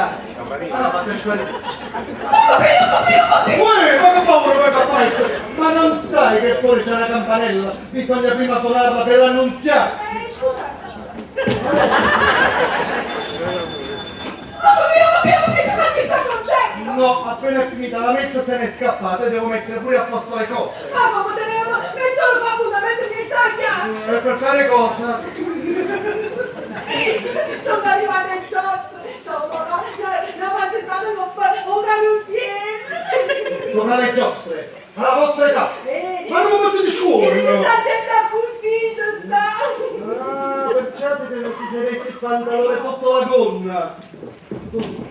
dai. Ah, ma che sbaglio. Ma che paura vuoi fare? Ma non sai che fuori c'è una campanella? Bisogna prima suonarla per annunziarsi. Scusa. Ma che sta concetto? No, appena è finita la messa se n'è scappata e devo mettere pure a posto le cose. Ma come tenevo? Pensavo fa appuntamento che zacchia! E per fare cosa? Sono arrivata in giostra! Ciao, la passeggiata con un carrozziere! Suonare le giostre, alla vostra età. Ma non mi mettete di scuola! Che sta gente a così, sta! Ah, perciò che non si sia messo il pantalone sotto la gonna.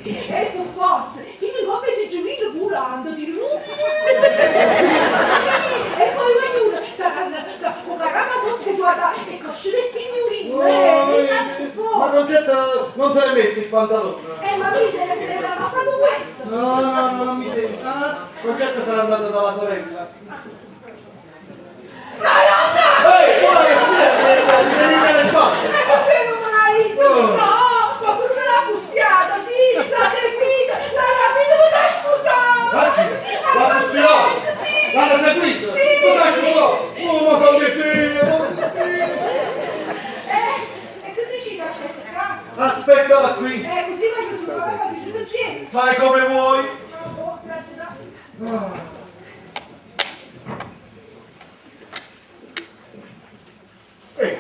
E tu forza! Che mi compri se giovino volando di lupi! E poi ognuno sarà con la gamba sotto guarda e cosce le signorine! Ma Concetta non se l'è messo il pantalone. Ma mi deve aver fatto questo! No, non mi sembra. Ah, Concetta sarà andata dalla sorella. Ehi, vieni alle spalle! Ma perché non l'hai? No, ma tu me l'ha bustiata, sì, l'ha seguita, l'ha rapita, ma t'ha sposato! L'ha bustiata? L'hanno seguito? Sì! Cosa hai sposato? Oh, ma sono detto io! E che dici che aspetta? Aspettala qui! Così voglio tu, come fai visita insieme? Fai come vuoi! Oh, grazie, dai.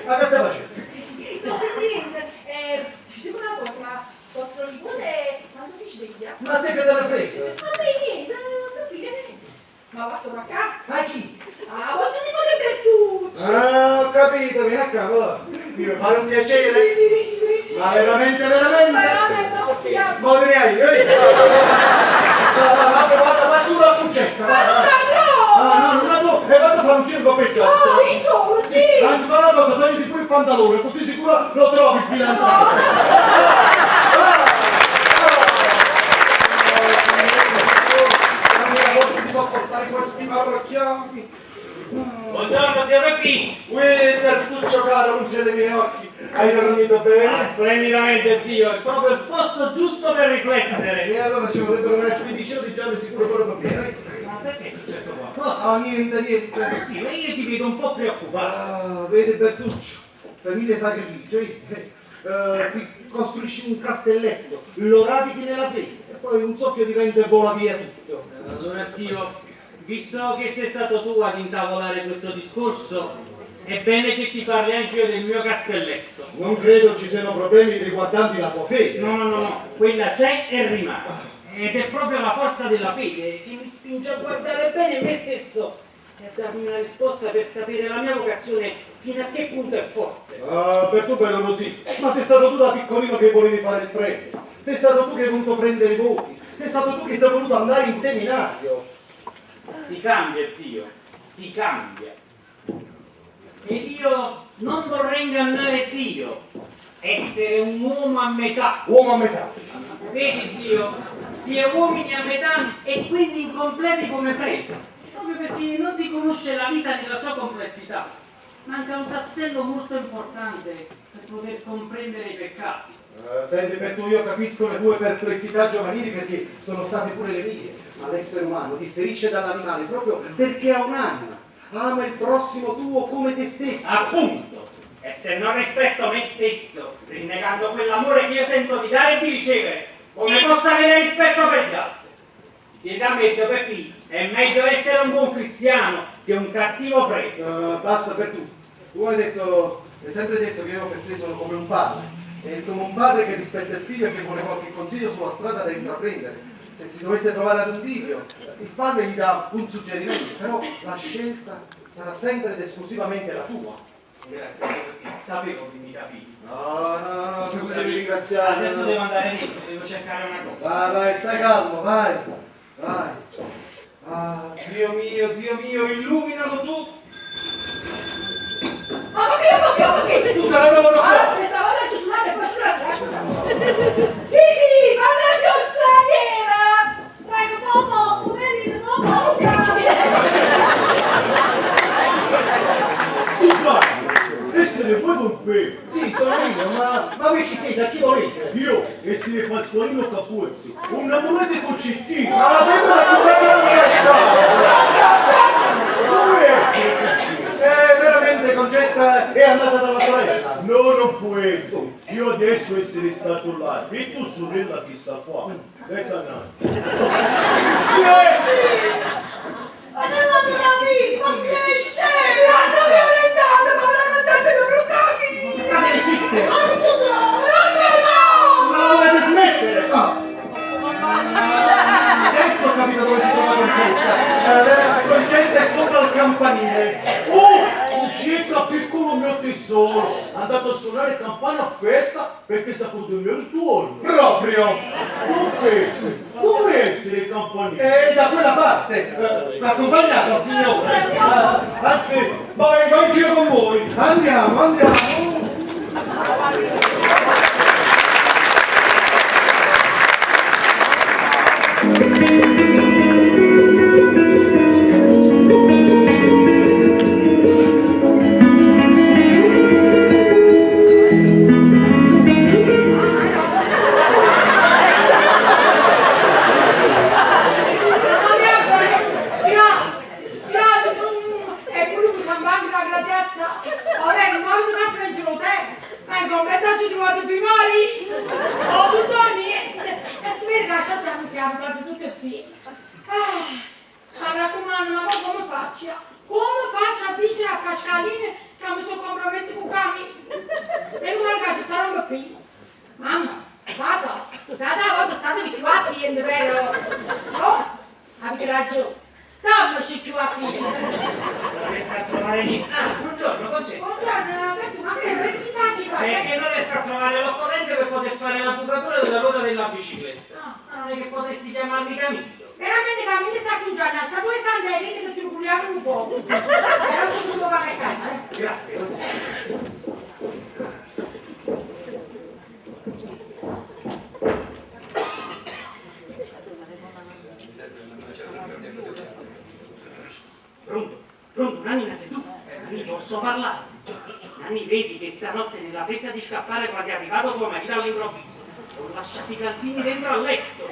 Ma che stai facendo? No, per niente. Ci dico una cosa, ma vostro nipote quando si sveglia? Ma te che te ne frega? Ma beh, niente, per dire. Ma va solo a casa? Ma chi? Ah, vostro nipote Bertucci! Ah, ho capito, vieni a capo, va. Mi vuoi fare un piacere? Sì. Ma veramente, veramente? Veramente, no, piano. Ma te ne hai, ma scusa la concetta. Ma non la trovo! Ah, no, non la trovo. E vado a fare un circo peggio. Oh, io sono, sì! Anzi, fa una cosa, togliti pure il pantalone, così sicuro lo trovi il fidanzato. Non voglio di sopportare questi parrocchiani. Buongiorno zio Peppi! Bertuccio caro, luce dei miei occhi. Hai dormito bene? Splendidamente zio, è proprio il posto giusto per riflettere. E allora ci vorrebbero una spedizione di giorni sicuro proprio pieno. Ma perché è successo qualcosa? Ah, niente. Zio, io ti vedo un po' preoccupato. Ah, vedi Bertuccio, famiglia e sacrificio, ti costruisci un castelletto, lo radichi nella fede e poi un soffio di vento e vola via tutto. Allora zio, visto che sei stato tu ad intavolare questo discorso, è bene che ti parli anche io del mio castelletto. Non credo ci siano problemi riguardanti la tua fede. No, quella c'è e rimane. Ed è proprio la forza della fede che mi spinge a guardare bene me stesso e a darmi una risposta per sapere la mia vocazione fino a che punto è forte. Ah, per tu bello così, ma sei stato tu da piccolino che volevi fare il premio, sei stato tu che hai voluto prendere i voti, sei stato tu che sei voluto andare in seminario. Si cambia, zio, si cambia. Ed io non vorrei ingannare Dio, essere un uomo a metà. Uomo a metà. Vedi, zio, si è uomini a metà e quindi incompleti come preti, proprio perché non si conosce la vita nella sua complessità. Manca un tassello molto importante per poter comprendere i peccati. Senti, per tu io capisco le tue perplessità giovanili perché sono state pure le mie, ma l'essere umano differisce dall'animale proprio perché ha un'anima. Ama il prossimo tuo come te stesso. Appunto, e se non rispetto me stesso, rinnegando quell'amore che io sento di dare e di ricevere, come posso avere rispetto per gli altri? Siete a mezzo per chi è meglio essere un buon cristiano che un cattivo prete. Basta per tu. Tu hai sempre detto che io per te sono come un padre. E come un padre che rispetta il figlio e che vuole qualche consiglio sulla strada da intraprendere. Se si dovesse trovare ad un bivio, il padre gli dà un suggerimento, però la scelta sarà sempre ed esclusivamente la tua. Grazie, sapevo che mi capivi. No, non devi ringraziare. Adesso devo andare dentro, devo cercare una cosa. Vai, stai calmo, vai. Ah, Dio mio, illuminalo tu. Ma che? Tu sarai la loro qua. Questa volta ci suonate e poi ci lasciate. Sì, fantasia straniera! Prego, Popo, venite, Popo! Scusate, essere voi con me. Sì, sono io, ma voi chi siete? A chi volete? Io, e essere Pasqualino Capuzzi, un amulete con cittino. Ma la femmina più bella non mi Può essere così. veramente Concetta è andata dalla sorella. No, non può essere. Io adesso essere stato là e tua sorella chissà qua. E cannanza. Ma nella mia vita si esce! L'hanno violentato, ma me l'hanno trattato che brutta figlia! State zitte! Ma non tu no! Ma volete smettere? No! Adesso ho capito dove si trova Concetta. Concetta è sopra il campanile. Oh, un cieca piccolo mio tesoro. È andato a suonare campana a festa perché sa del mio ritorno. Proprio! Dove essere il campanile? Da quella parte. Accompagnato al signore. Anzi, ma vengo anch'io con voi. Andiamo, andiamo. Buongiorno, Concetta. Perché non riesco a trovare l'occorrente per poter fare la bucatura della ruota della bicicletta. Ma non è che potessi chiamarmi Camillo. Veramente Camillo sta qui già, sta due sandelli che ti puliamo un po'. Però sono tutto va Grazie, Concetta. Pronto, Nannina, sei tu? Nanni, posso parlare? Nanni, vedi che stanotte nella fretta di scappare quando è arrivato tuo marito all'improvviso ho lasciato i calzini dentro al letto.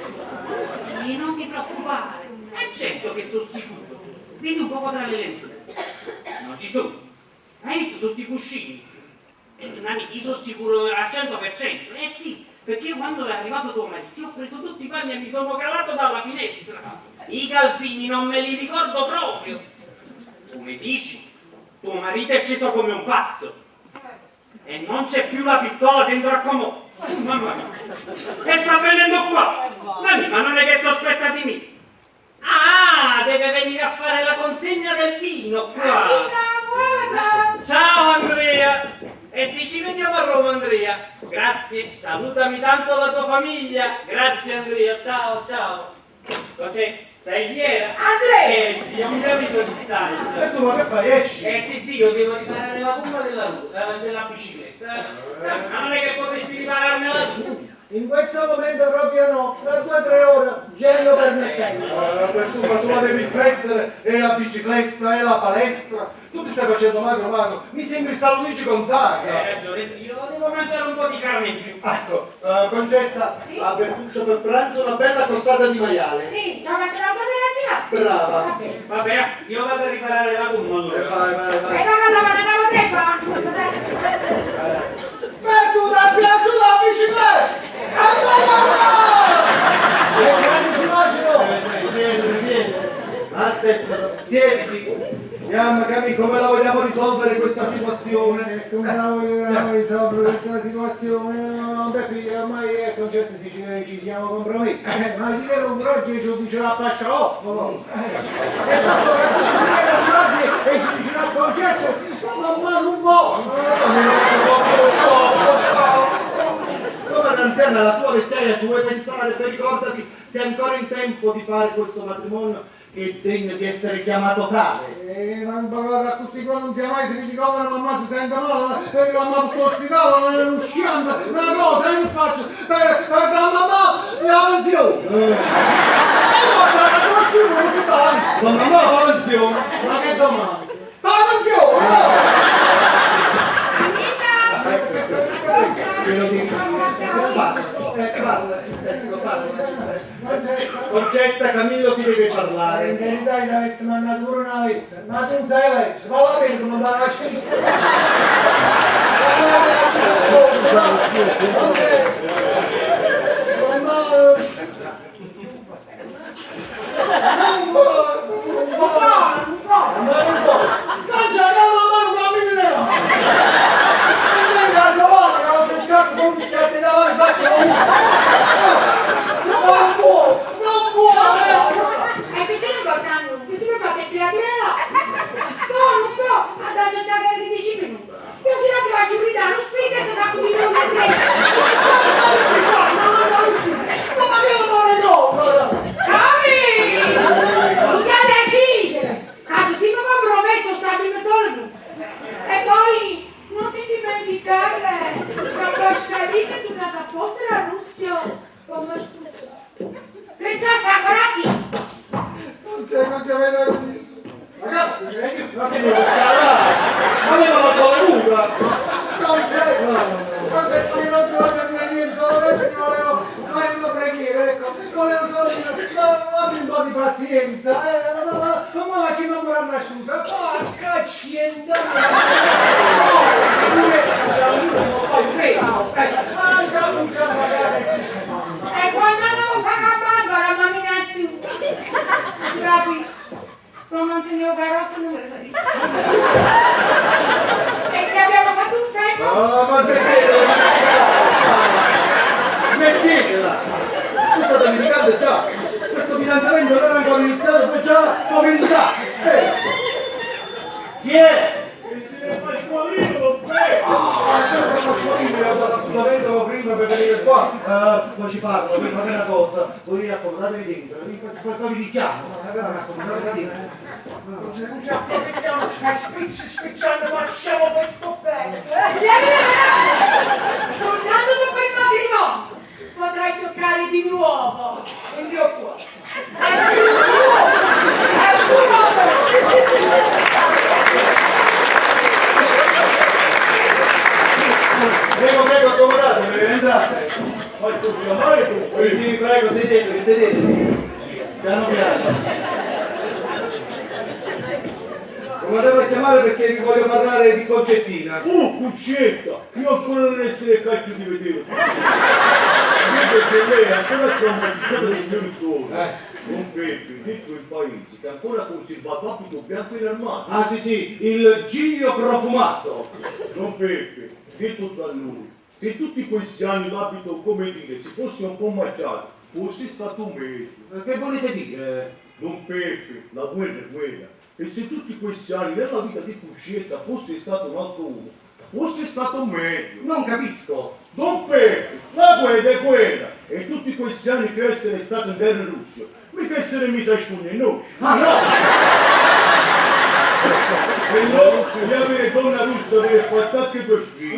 E non ti preoccupare, è certo che sono sicuro. Vedi un poco tra le lenzuola. Non ci sono. Hai visto tutti i cuscini? Nanni, io sono sicuro al 100%. Eh sì, perché quando è arrivato tuo marito io ho preso tutti i panni e mi sono calato dalla finestra. I calzini non me li ricordo proprio. Come dici? Tuo marito è sceso come un pazzo e non c'è più la pistola dentro a comò. Mamma mia, che sta avvenendo qua? Ma non è che sospetta di me? Ah, deve venire a fare la consegna del vino qua. Ciao Andrea, e se ci vediamo a Roma Andrea. Grazie, salutami tanto la tua famiglia. Grazie Andrea, ciao ciao. Cos'è? Sei fiera? Andrea! Sì, ho capito di stanza. E tu ma che fai? Esci? Sì, io devo riparare la gomma della bicicletta. Ma non è che potresti ripararmela tu? In questo momento proprio no, tra 2 o 3 ore, genio permettendo. Per tu ma sulla devi smettere, e la bicicletta, e la palestra. Tu ti stai facendo magro. Mi sembri San Luigi Gonzaga. Hai ragione, zio, devo mangiare un po' di carne in più. Ecco, Concetta, a Bertuccio per pranzo una bella costata di maiale. Sì, c'è una cosa da Brava. Vabbè, io vado a riparare la gomma allora. Vai. E non la te qua? Bertu, ti è piaciuta la bicicletta? Grande ci Siete. Aspetta, siediti. Vediamo come la vogliamo risolvere questa situazione. come la vogliamo risolvere questa situazione? Beh, ormai è Concetta ci siamo compromessi. Ma chi era un oggi ci dicerà a Pascialoffolo. E tanto che oggi ci dicerà Concetta, ma non vuole. Come d'anziana la tua vecchiaia ci vuoi pensare, poi ricordati, sei ancora in tempo di fare questo matrimonio che è degno di essere chiamato tale. Ma parlare a questi qua non sia mai se mi ricoverano, mamma si sente male, la mamma all'ospedale, non è uno schianto, una cosa, che faccio? Per la mamma, la pensione! La mamma va a pensione. Ma che domani? La pensione! Quello di... Parla. Concetta, Camillo ti deve In parlare. verità gli avessi mandato pure una lettera, ma tu non sai leggere, ma la vedi come va la scrittura? Non c'è. E che ce ne portano? Che si può fare creatura là? No, non può, andare a giocare di 10 minuti. Io se no si va a chiudere, non spiega se va a chiudere un mese. Cami! Non ti decidere! Caso si mi compromesso, stabile solo. E poi, non ti dimenticare la mascherina è tornata apposta alla Russia come scusa. Perciò Sagrati! Non c'è vedo. Ragazzi, Ma che devo stare? Ma mi va la lunga! non c'è, non ti voglio dire niente, solamente ti volevo fare una preghiera, ecco, volevo solo dire, ma abbi un po' di pazienza, ma ci non vorrà una scusa, porca cienda, E quando andavo a fare la bambola, la mammina più. Capi? Non mantenevo garofano per la vita. E se abbiamo fatto un feto? Oh, ma smettetela! Tu state dimenticando già! Questo fidanzamento non è ancora iniziato, poi già poverità! Chi è? L'appuntamento prima per venire qua, poi ci parlo, per fare una cosa, voi accomodatevi dentro, poi vi richiamo, accomodatevi dentro. Non ci approfittiamo, spicciando, facciamo questo feto. Soltanto dopo il matrimonio potrai toccare di nuovo il mio cuore. Prego, accomodatevi, entrate! Poi tu chiamare tu! Sì, prego, sedetevi! Piano piano! Come devo chiamare perché vi voglio parlare di Concettina? Cuccetta! Io ancora non essere cacchio di vedere! Perché lei è ancora traumatizzata dei miei ritorni! Non Peppe, detto il paese, che ha ancora conservato abito bianco in armadio! Ah sì, il giglio profumato! Non Peppe, detto da lui, se tutti questi anni l'abito, come dire, si fosse un po' macchiato, fosse stato meglio. Che volete dire? Non Peppe, la guerra è guerra. E se tutti questi anni nella vita di Cuccetta fosse stato un altro uomo, fosse stato meglio. Non capisco! Don Peppe, la guerra è guerra. E tutti questi anni che essere stato in terra Russia, mica essere mica spugna in noi. Ah no! E no, di avere donna russa deve fare anche due figli.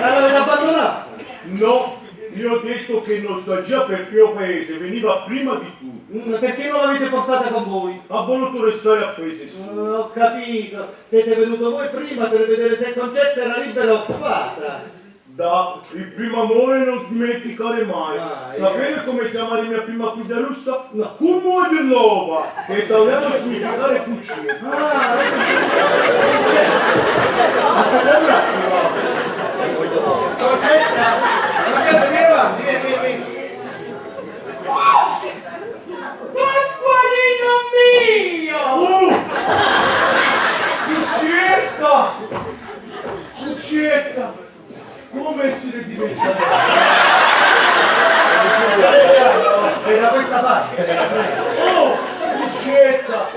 L'avete abbandonato? No, io ho detto che nostalgia per il mio paese veniva prima di tutto. Perché non l'avete portata con voi? Ha voluto restare appese su. Ho capito, siete venuto voi prima per vedere se Concetta era libera o occupata. Da, il primo amore non dimenticare mai. Mai. Sapere come chiamare mia prima figlia russa? No. Kumodilova, che italiano significare cucina. Aspetta un attimo. Concetta, vieni avanti, vieni. Pasqualino mio! Cuccetta! Come essere diventato? E da questa parte. Oh, Cuccetta!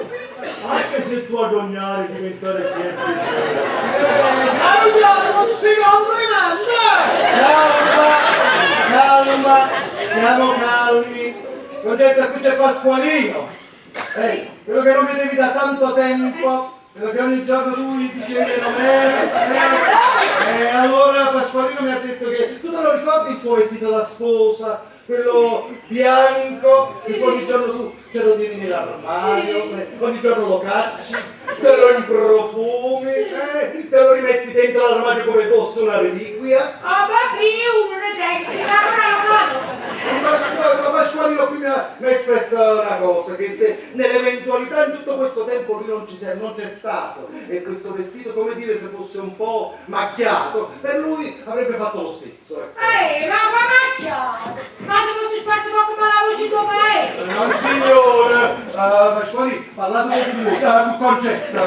Anche se tu agognare diventare sempre Calma, stiamo calmi. Concetta, qui c'è Pasqualino. Quello che non vedevi da tanto tempo. Quello che ogni giorno lui dice che non è. E allora Pasqualino mi ha detto che tu te lo ricordi il tuo vestito da sposa, quello bianco, che ogni giorno tu ce lo tieni nell'armadio, ogni giorno lo cacci. se lo improfumi, te lo rimetti dentro l'armadio come fosse una reliquia. Ah, papi, uno ne deve, la mano. Ma Pasqualino qui mi ha espresso una cosa, che se nell'eventualità in tutto questo tempo lui non c'è stato e questo vestito, come dire, se fosse un po' macchiato, per lui avrebbe fatto lo stesso. Ecco. Ma macchiato! Ma se fosse spazio poco ma la voce come è? Non signore, Pasqualino, parlate di lui, un concetto.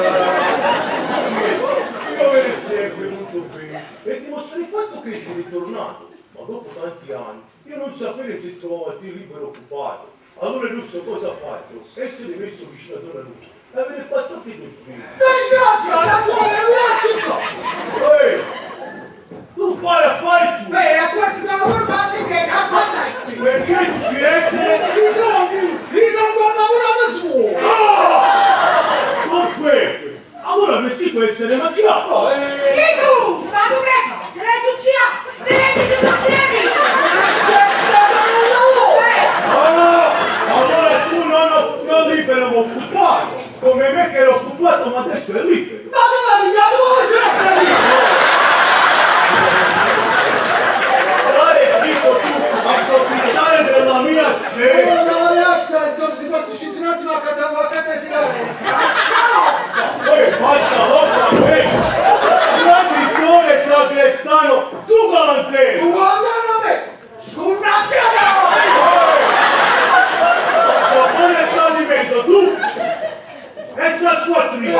Io me ne segue molto bene e dimostra il fatto che sei ritornato, ma dopo tanti anni io non sapevo se trovavo te libero occupato. Allora Russo cosa ha fatto? Essere messo vicino a Donna Russo e avere fatto anche del figlio. Tu fai affari tu! A questo lavoro fatti che a guardare! Perché tu ci essere? I soldi ho lavorato su! Non Peppe! Allora vestito essere macchiato! Che tu? Ma tu che fa? Te l'hai tucciato? Te l'hai messo sopra Allora tu non libero ma occupato! Come me che ero occupato ma adesso è libero! Ma dove mi chiamo? Stare zitto tu, approfittare della mia sede! Come se fosse sceso un attimo a catesicare! Basta, lotta a me! Granditore sagrestano, tu galantero! Tu guarda a me! Scunnacchialo! Sapore e tradimento, tu! Essa squattrina!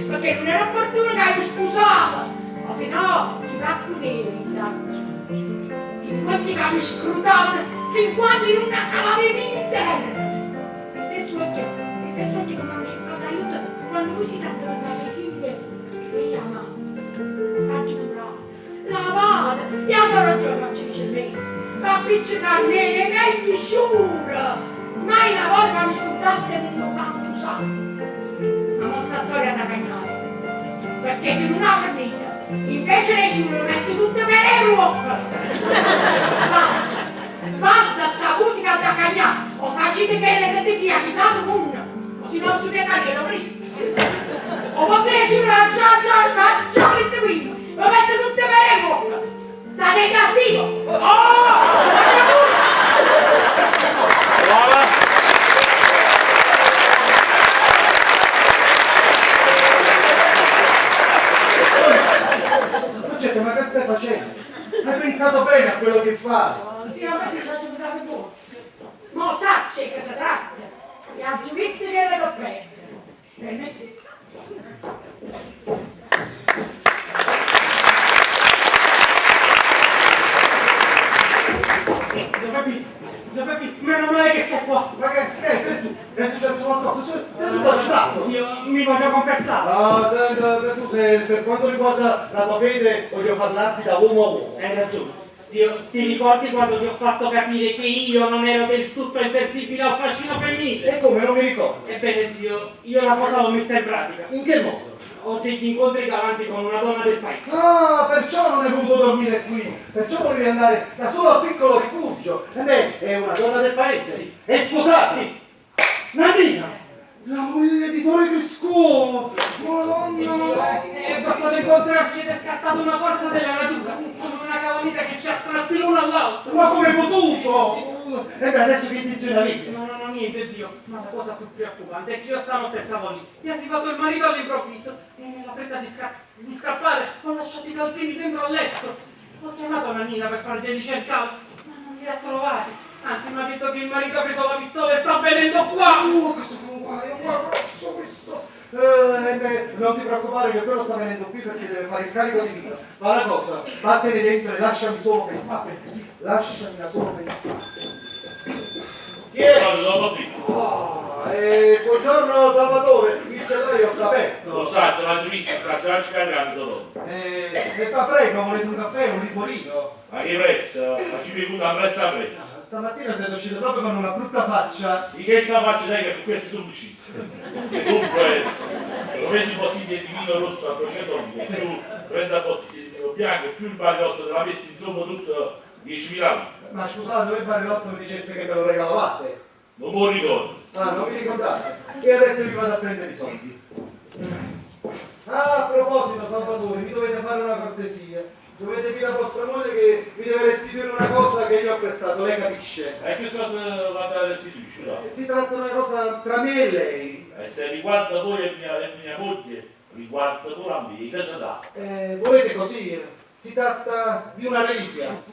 Perché non era opportuno che mi scusava, ma se no ti va a crudere in quanti che mi scrutavano fin quando non accalavevi in terra. E stesso occhio che mi hanno cercato aiuto quando lui si trattava delle figlie e la mamma. Ha giurato, lavata, e allora giorno ci dice messi, ma appiccicare nere, meglio giuro, mai una volta mi scrutasse di Dio canto santo. Ma sta storia da cagnare, perché se non ha finita, invece le giuro mette tutte per le ruoche. Basta sta musica da cagnare, o facite che le che ti ha quitato mondo, o se no su che cagnare prima. O potete giurare già il primo, lo mette tutte per le ruoche. State in castigo! Ma che stai facendo? Hai pensato bene a quello che fai? Sì, a me mi faccio pensare buono. Ma sa c'è che si tratta? E a giuristi che le do prendere. Giuseppe, meno male che sei qua. Ma che tu? È successo qualcosa? Sei tutto agitato? Io mi voglio confessare. No, senta, tu per quanto riguarda la tua fede, voglio parlarti da uomo a uomo. Hai ragione. Zio, ti ricordi quando ti ho fatto capire che io non ero del tutto insensibile al fascino femminile? E come, non mi ricordo? Ebbene zio, io la cosa l'ho messa in pratica. In che modo? Ho degli incontri galanti con una donna del paese. Ah, perciò non hai potuto dormire qui, perciò volevi andare da solo al piccolo rifugio. E lei è una donna del paese? Sì. E scusate, Sì. Nadina! la moglie di Torre Criscuolo! Madonna! È passato in è scattata una forza della natura, come una calamita che ci ha tratti l'uno all'altro. Ma come hai potuto? E beh, adesso che intenzione avete? No, niente, zio. Ma la cosa più preoccupante è che io stanotte stavo lì. Mi è arrivato il marito all'improvviso e nella fretta di scappare ho lasciato i calzini dentro al letto. Ho chiamato Nannina per fare dei ricercati, ma non li ha trovati. Anzi, mi ha detto che il marito ha preso la pistola e sta venendo qua. Questo fu un guaio grosso questo. Beh, non ti preoccupare che quello sta venendo qui perché deve fare il carico di vita. Ma una cosa, vattene dentro e lasciami solo pensare. Lasciami da solo pensare. Chi è? Buongiorno Salvatore, il cellaio sta aperto. Lo sa, c'è la giustizia, sta scaricando. Ma prego, volete un caffè, un liquorino? Ma che presto? Ma ci bevuto a pressa. Stamattina siete usciti proprio con una brutta faccia. Di che sta faccia dai che per questo sono usciti? E comunque, se lo vendi bottiglie di vino rosso a 200 più 30 bottiglie di vino bianco, più il barillotto della messa insomma tutto 10.000 litri. Ma scusate, dove il barillotto mi dicesse che me lo regalavate? Non me lo ricordo. Ah, non vi ricordate? E adesso vi vado a prendere i soldi. Ah, a proposito, Salvatore, mi dovete fare una cortesia. Dovete dire a vostra moglie che mi deve restituire una cosa che io ho prestato, lei capisce? E che cosa va a restituire? Si tratta di una cosa tra me e lei. E se riguarda voi e mia moglie, riguarda pure a me, che si dà? Volete così? Si tratta di una reliquia,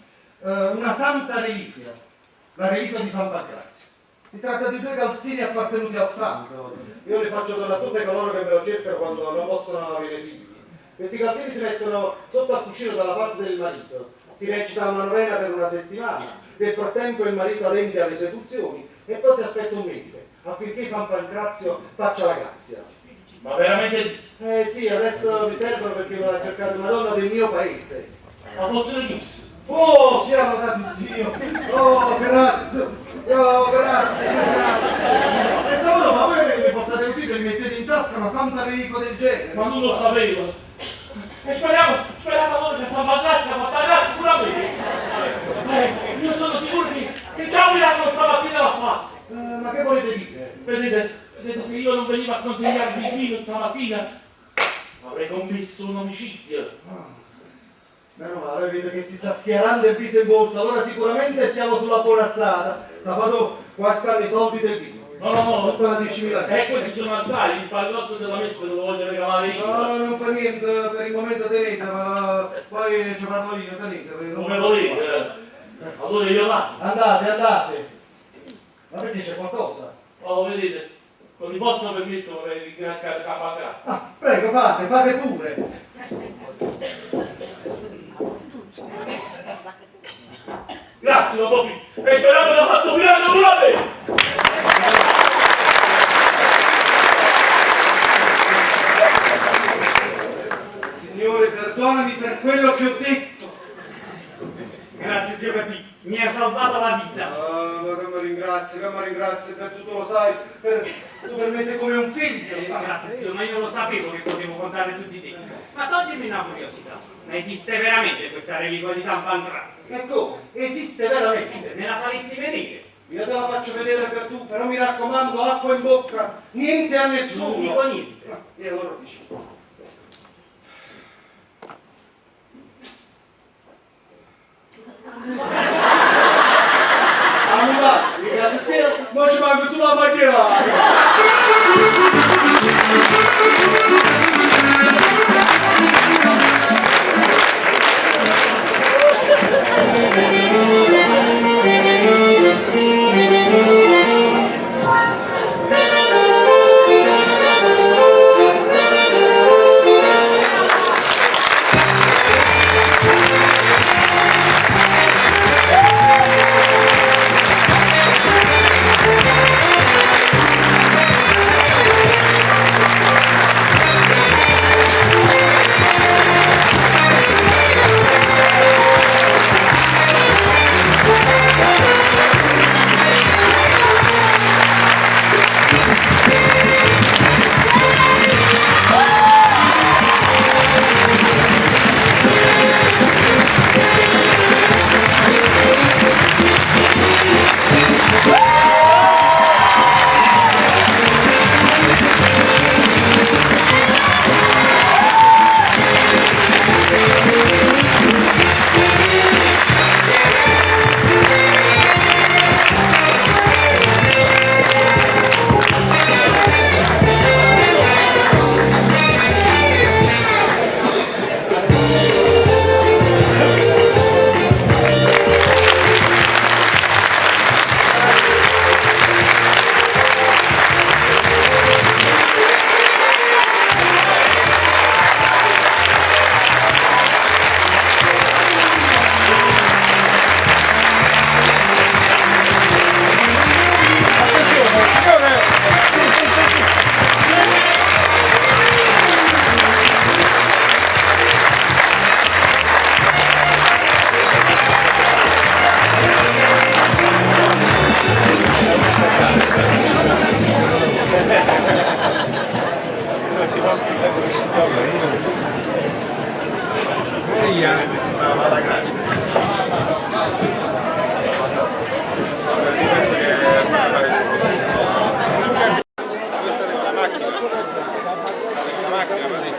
una santa reliquia, la reliquia di San Pancrazio. Si tratta di 2 calzini appartenuti al santo. Io li faccio donare a tutte coloro che me lo cercano quando non possono avere figli. Questi calzini si mettono sotto al cuscino dalla parte del marito, si recita una novena per una settimana, nel frattempo il marito adempie alle sue funzioni e poi si aspetta un mese affinché San Pancrazio faccia la grazia. Ma veramente? Sì, adesso mi servono perché me l'ha cercato una donna del mio paese. Ma fosse giusto? Oh, siamo dati Dio! Oh, grazie! Oh, grazie! Pensavo, ma voi le portate così che li mettete in tasca una santa reliquia del genere? Ma non lo sapevo. E speriamo voi che San Pancrazio ha fatto la grazia pure a me. Io sono sicuro che già un miracolo stamattina l'ha fatto. Ma che volete dire? Vedete, se io non venivo a consegnarvi il vino stamattina, avrei commesso un omicidio. Meno male, vedo che si sta schierando il viso in volto, allora sicuramente siamo sulla buona strada. Sabato, qua stanno i soldi del vino. No, tutta la 10.000 e questi sono assai, il pallotto della messa te lo voglio regalare io. No, non fa niente, per il momento tenete, ma poi ci parlo io, tenete. Come volete, allora io là. Andate. Ma perché c'è qualcosa? Oh, vedete, con il vostro permesso vorrei ringraziare San Pancrazio. Ah, prego, fate pure. Grazie, ma Bobby, e speravo che l'ha fatto pirata pure a me. Signore, perdonami per quello che ho detto. Grazie zio Peppi, mi ha salvato la vita. Ah, ma che mi ringrazio, per tu lo sai, tu per me sei come un figlio. Grazie zio, ma io lo sapevo che potevo contare su di te. Ma toglimi una curiosità. Ma esiste veramente questa reliquia di San Pancrazio? E come? Esiste veramente. Me la faresti vedere? Io te la faccio vedere per tu, però mi raccomando, acqua in bocca, niente a nessuno. Non dico niente. E allora dici. Grazie a te, ma ci manco sulla bandiera. via. Questa è la macchina. La macchina,